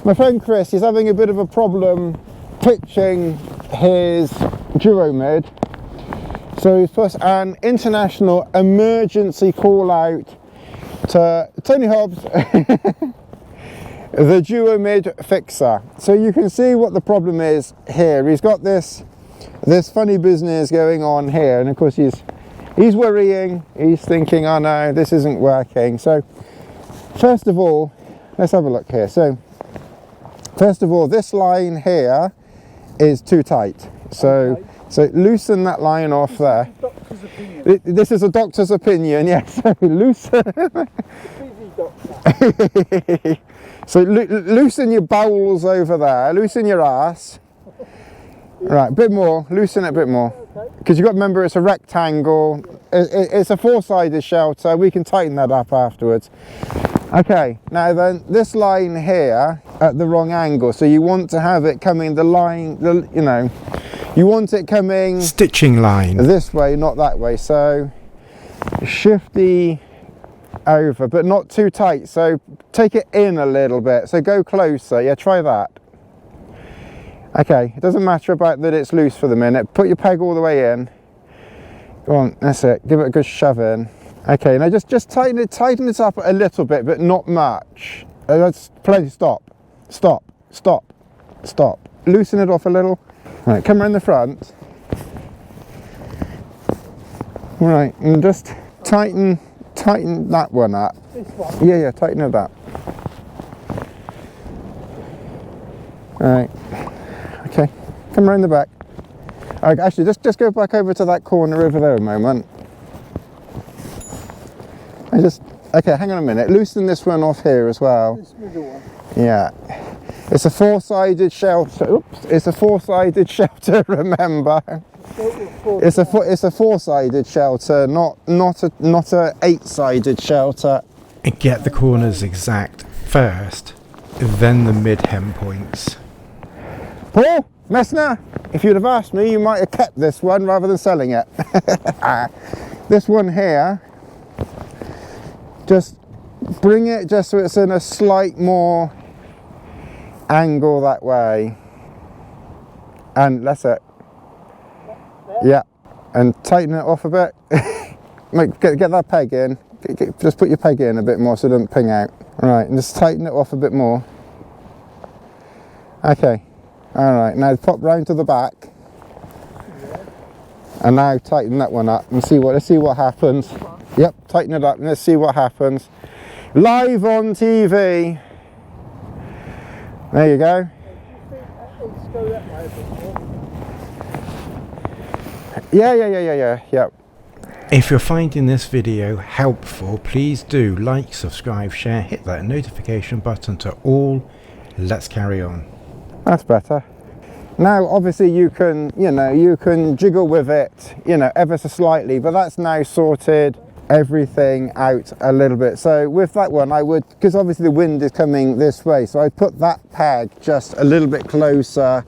My friend Chris is having a bit of a problem pitching his Duomid, so he's put an international emergency call out to Tony Hobbs, the Duomid fixer. So you can see what the problem is here. He's got this funny business going on here, and of course he's worrying, he's thinking, oh no, this isn't working. So first of all, let's have a look here. So first of all, this line here is too tight. So so loosen that line off there. This is a doctor's opinion, yes. Loosen. So loosen your bowels over there, loosen your ass. Right, a bit more, loosen it a bit more. Because you've got to remember it's a rectangle, it's a four-sided shelter, we can tighten that up afterwards. Okay, now then, this line here at the wrong angle, so you want to have it coming, you know, you want it coming... stitching line. This way, not that way, so shifty over, but not too tight, so take it in a little bit, so go closer, yeah, try that. Okay, it doesn't matter about that it's loose for the minute, put your peg all the way in. Go on, that's it, give it a good shove in. Okay, now just tighten it up a little bit, but not much. That's plenty. Stop. Loosen it off a little. Right, come around the front. Right, and just tighten that one up. This one? Yeah, tighten it up. Right. Okay, come around the back. Right, actually, just go back over to that corner over there a moment. Okay, hang on a minute. Loosen this one off here as well. This middle one. Yeah. It's a four-sided shelter. Oops. It's a four-sided shelter, remember. It's a four-sided shelter, not a eight-sided shelter. And get the corners exact first, then the mid-hem points. Paul, Messner, if you'd have asked me, you might have kept this one rather than selling it. This one here, just bring it just so it's in a slight more angle that way, and that's it. Yeah, and tighten it off a bit. get that peg in, just put your peg in a bit more so it doesn't ping out. Right, and just tighten it off a bit more. Okay, all right, now pop round to the back, and now tighten that one up and let's see what happens. Yep, tighten it up and let's see what happens. Live on TV. There you go. Yeah. If you're finding this video helpful, please do like, subscribe, share, hit that notification button to all. Let's carry on. That's better. Now obviously you can jiggle with it, ever so slightly, but that's now sorted everything out a little bit. So with that one I would, because obviously the wind is coming this way, so I'd put that peg just a little bit closer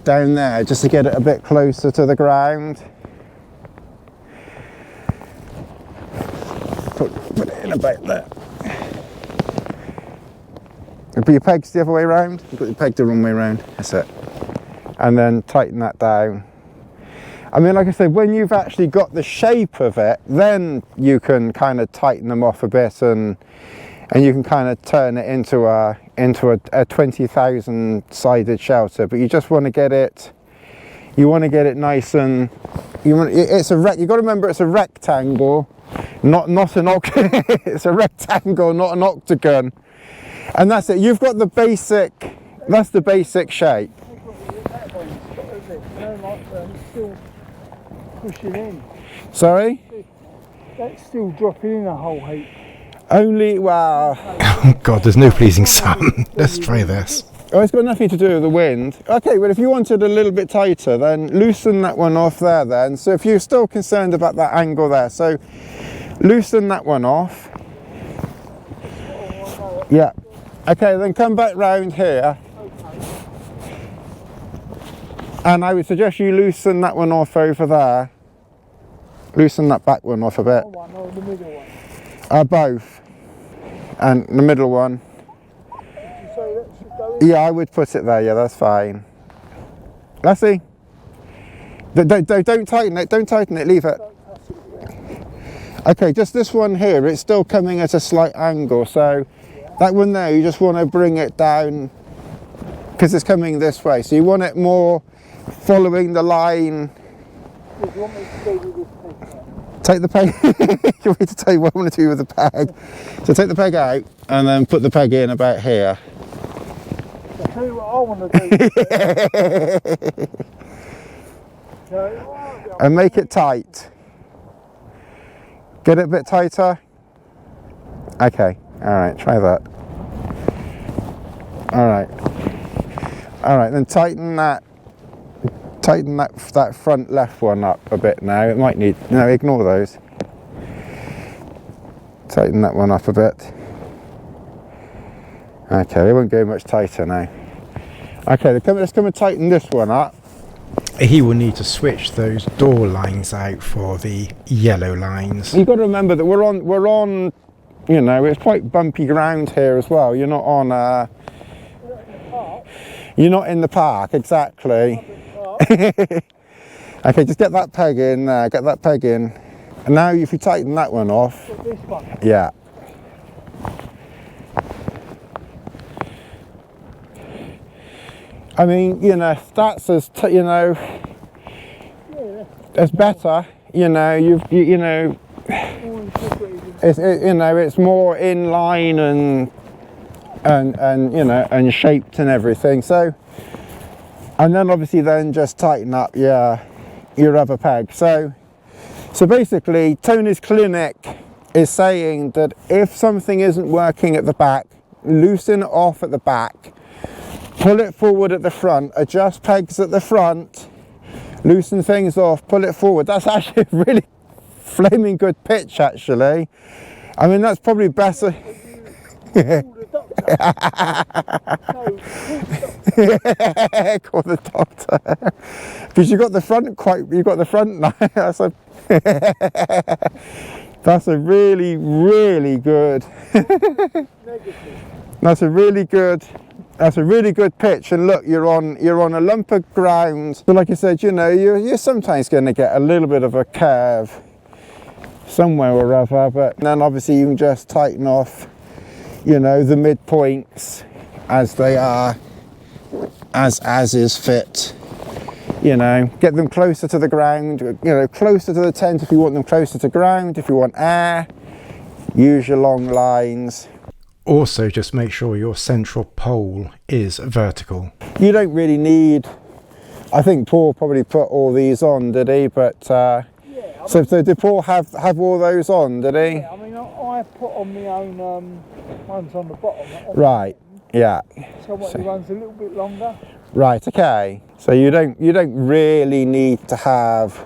down there, just to get it a bit closer to the ground. Put it in about there. Put your pegs the other way around. You put your peg the wrong way around. That's it. And then tighten that down. I mean, like I said, when you've actually got the shape of it, then you can kind of tighten them off a bit, and you can kind of turn it into a 20,000 sided shelter. But you just want to get it. You want to get it nice and you've got to remember it's a rectangle, not an octagon. It's a rectangle, not an octagon. And that's it. You've got the basic. That's the basic shape. Pushing in. Sorry? That's still dropping in a whole heap. Only, well... Oh God, there's no pleasing sound. Let's try this. Oh, it's got nothing to do with the wind. Okay, well if you wanted a little bit tighter, then loosen that one off there then. So if you're still concerned about that angle there, so loosen that one off. Yeah. Okay, then come back round here. And I would suggest you loosen that one off over there. Loosen that back one off a bit. Or the middle one? Both. And the middle one. So that's go in? Yeah, I would put it there. Yeah, that's fine. Let's see. Don't tighten it. Don't tighten it. Leave it. Okay, just this one here. It's still coming at a slight angle. So that one there, you just want to bring it down because it's coming this way. So you want it more following the line. Do you want me to do with this peg now? Take the peg. You want me to tell you what I want to do with the peg? So take the peg out and then put the peg in about here. I'll tell you what I want to do. So, And make it tight. Get it a bit tighter. Okay. All right. Try that. All right. All right. Then tighten that front left one up a bit now. It might need, no, ignore those. Tighten that one up a bit. Okay, it won't go much tighter now. Okay, let's come and tighten this one up. He will need to switch those door lines out for the yellow lines. You've got to remember that we're on, you know, it's quite bumpy ground here as well. You're not on, you're not in the park, exactly. Okay, just get that peg in there, get that peg in. And now if you tighten that one off. this one. Yeah. I mean, you know, that's as, you know, it's better, you know, you know, you know, it's more in line and you know, and shaped and everything. So, and then obviously then just tighten up your other peg. So basically Tony's clinic is saying that if something isn't working at the back, loosen it off at the back, pull it forward at the front, adjust pegs at the front, loosen things off, pull it forward. That's actually a really flaming good pitch, actually. I mean, that's probably better. Call the doctor. Because you got the front that's a really, really good that's a really good pitch. And look, you're on a lump of ground. So like I said, you know, you're sometimes going to get a little bit of a curve somewhere or other, but then obviously you can just tighten off, you know, the midpoints as they are, as is fit. You know, get them closer to the ground, you know, closer to the tent if you want them closer to ground. If you want air, use your long lines. Also, just make sure your central pole is vertical. You don't really need, I think Paul probably put all these on, did he? But yeah, so did Paul have all those on, did he? Yeah, I mean, I put on my own ones on the bottom. Right. Yeah. So what, the one's a little bit longer. Right. Okay. So you don't really need to have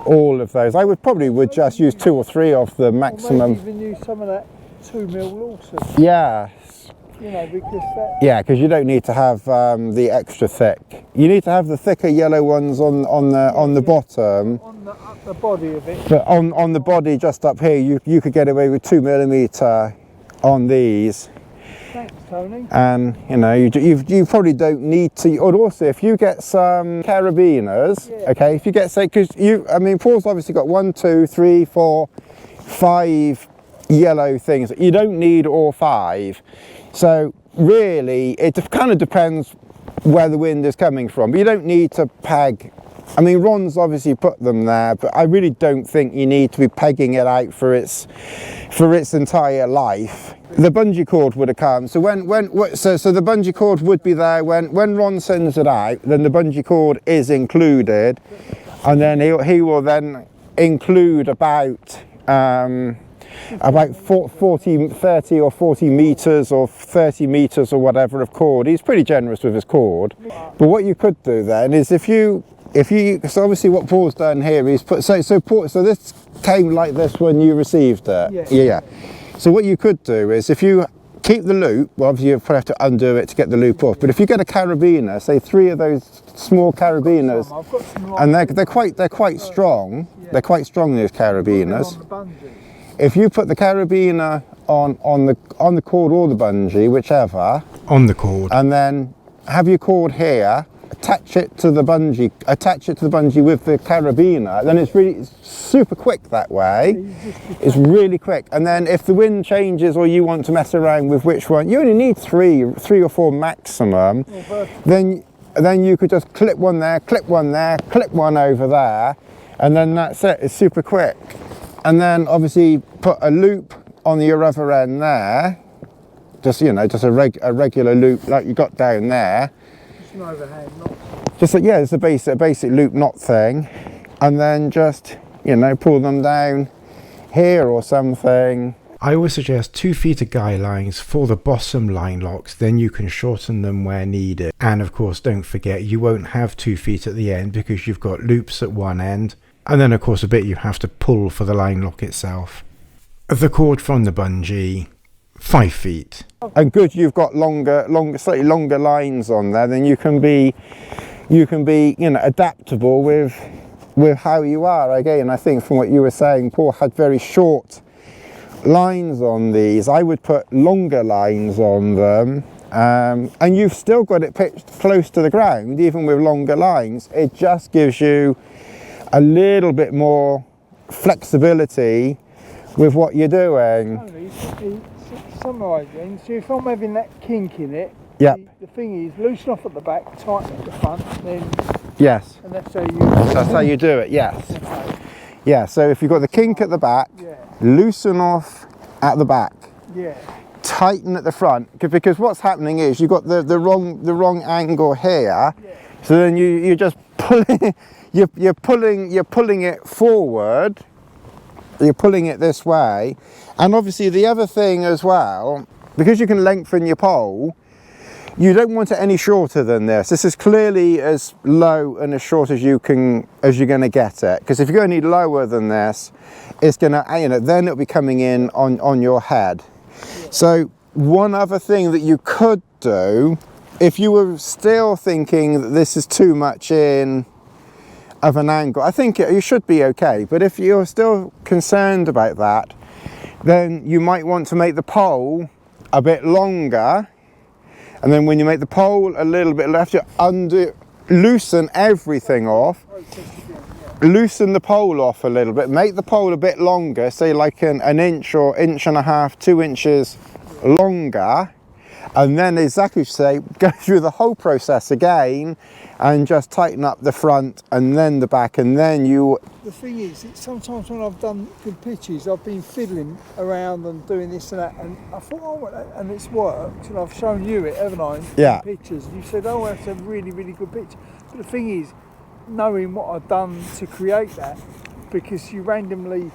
all of those. I would just use 2 or 3 of the maximum. Or maybe even use some of that 2mm Lawson. Yeah. You know, because that. Yeah, because you don't need to have the extra thick. You need to have the thicker yellow ones on the bottom. On the body of it. But on the body just up here, you could get away with 2mm on these. Thanks, Tony. And you know, you probably don't need to. Or also, if you get some carabiners, yeah. Okay, if you get, say, because I mean, Paul's obviously got 1, 2, 3, 4, 5 yellow things. You don't need all 5. So really, it kind of depends where the wind is coming from. But you don't need to peg. I mean, Ron's obviously put them there, but I really don't think you need to be pegging it out for its entire life. The bungee cord would have come. So so the bungee cord would be there when Ron sends it out. Then the bungee cord is included, and then he will then include about 30 or 40 meters or 30 meters or whatever of cord. He's pretty generous with his cord. But what you could do then is if you so obviously what Paul's done here is put, so this came like this when you received it. Yeah. So what you could do is, if you keep the loop, well obviously you probably have to undo it to get the loop off, but if you get a carabiner, say 3 of those small carabiners, I've got some and they're quite strong. Yeah. They're quite strong, those carabiners. if you put the carabiner on the cord or the bungee, whichever, On the cord. and then have your cord here, attach it to the bungee with the carabiner, then it's super quick that way. It's really quick. And then if the wind changes or you want to mess around with which one, you only need three or four maximum, then you could just clip one there, clip one there, clip one over there, and then that's it. It's super quick. And then obviously put a loop on your other end there, just a regular loop like you got down there. Just an overhand knot. It's a basic loop knot thing, and then just pull them down here or something. I always suggest 2 feet of guy lines for the bottom line locks, then you can shorten them where needed. And of course, don't forget, you won't have 2 feet at the end because you've got loops at one end, and then of course a bit you have to pull for the line lock itself. The cord from the bungee, 5 feet. And good, you've got slightly longer lines on there, then you can be adaptable with how you are. Again, I think from what you were saying, Paul had very short lines on these. I would put longer lines on them, and you've still got it pitched close to the ground even with longer lines. It just gives you a little bit more flexibility with what you're doing. Summarising, so if I'm having that kink in it, Yep. the thing is loosen off at the back, tighten at the front, then Yes. and that's how you do it. Yes. Yeah, so if you've got the kink at the back, loosen off at the back, tighten at the front, because what's happening is you've got the wrong angle here, so then you're just pulling, you're pulling it forward, you're pulling it this way. And obviously the other thing as well, because you can lengthen your pole, you don't want it any shorter than this. This is clearly as low and as short as you're going to get it. Because if you go any lower than this, it's going to, then it'll be coming in on your head. So one other thing that you could do, if you were still thinking that this is too much in of an angle, I think you should be okay. But if you're still concerned about that, then you might want to make the pole a bit longer. And then when you make the pole a little bit left, you loosen everything off, loosen the pole off a little bit, make the pole a bit longer, say like an inch or inch and a half, 2 inches longer, and then exactly say, go through the whole process again and just tighten up the front and then the back, and then you... The thing is, sometimes when I've done good pitches, I've been fiddling around and doing this and that, and I thought, and it's worked, and I've shown you it, haven't I? Yeah. Pictures, and you said, oh, that's a really, really good picture. But the thing is, knowing what I've done to create that, because you randomly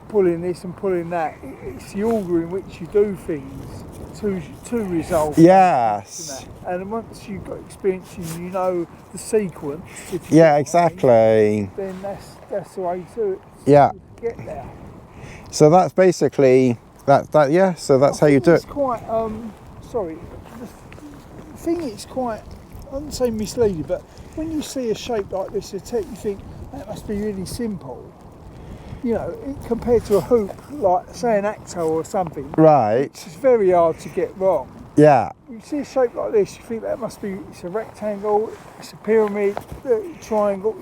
pulling this and pulling that, it's the order in which you do things to resolve. Yes. And once you've got experience and you know the sequence, yeah, exactly. Then that's the way to get there. So that's basically that. Yeah. So that's how you do it. It's quite sorry. The thing is quite, I wouldn't say misleading, but when you see a shape like this, you think that must be really simple. Compared to a hoop, like say an acto or something. Right. It's very hard to get wrong. Yeah. You see a shape like this, you think that must be, it's a rectangle, it's a pyramid, triangle,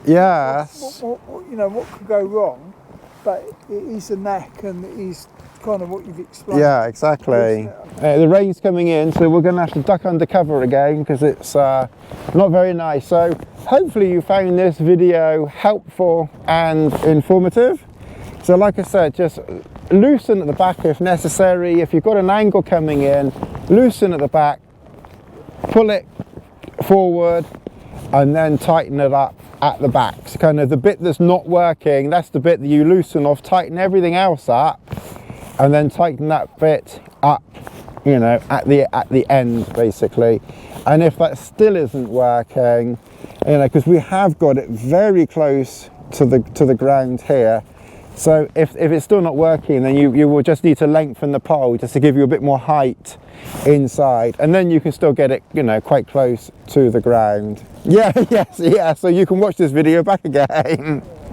Yes. What could go wrong? But it is a knack, and it is kind of what you've explained. Yeah, exactly. The rain's coming in, so we're going to have to duck under cover again because it's not very nice. So hopefully you found this video helpful and informative. So like I said, just loosen at the back if necessary. If you've got an angle coming in, loosen at the back, pull it forward, and then tighten it up at the back. So kind of the bit that's not working, that's the bit that you loosen off, tighten everything else up, and then tighten that bit up, at the end basically. And if that still isn't working, because we have got it very close to the ground here, so if it's still not working, then you will just need to lengthen the pole just to give you a bit more height inside, and then you can still get it quite close to the ground. Yeah. So you can watch this video back again.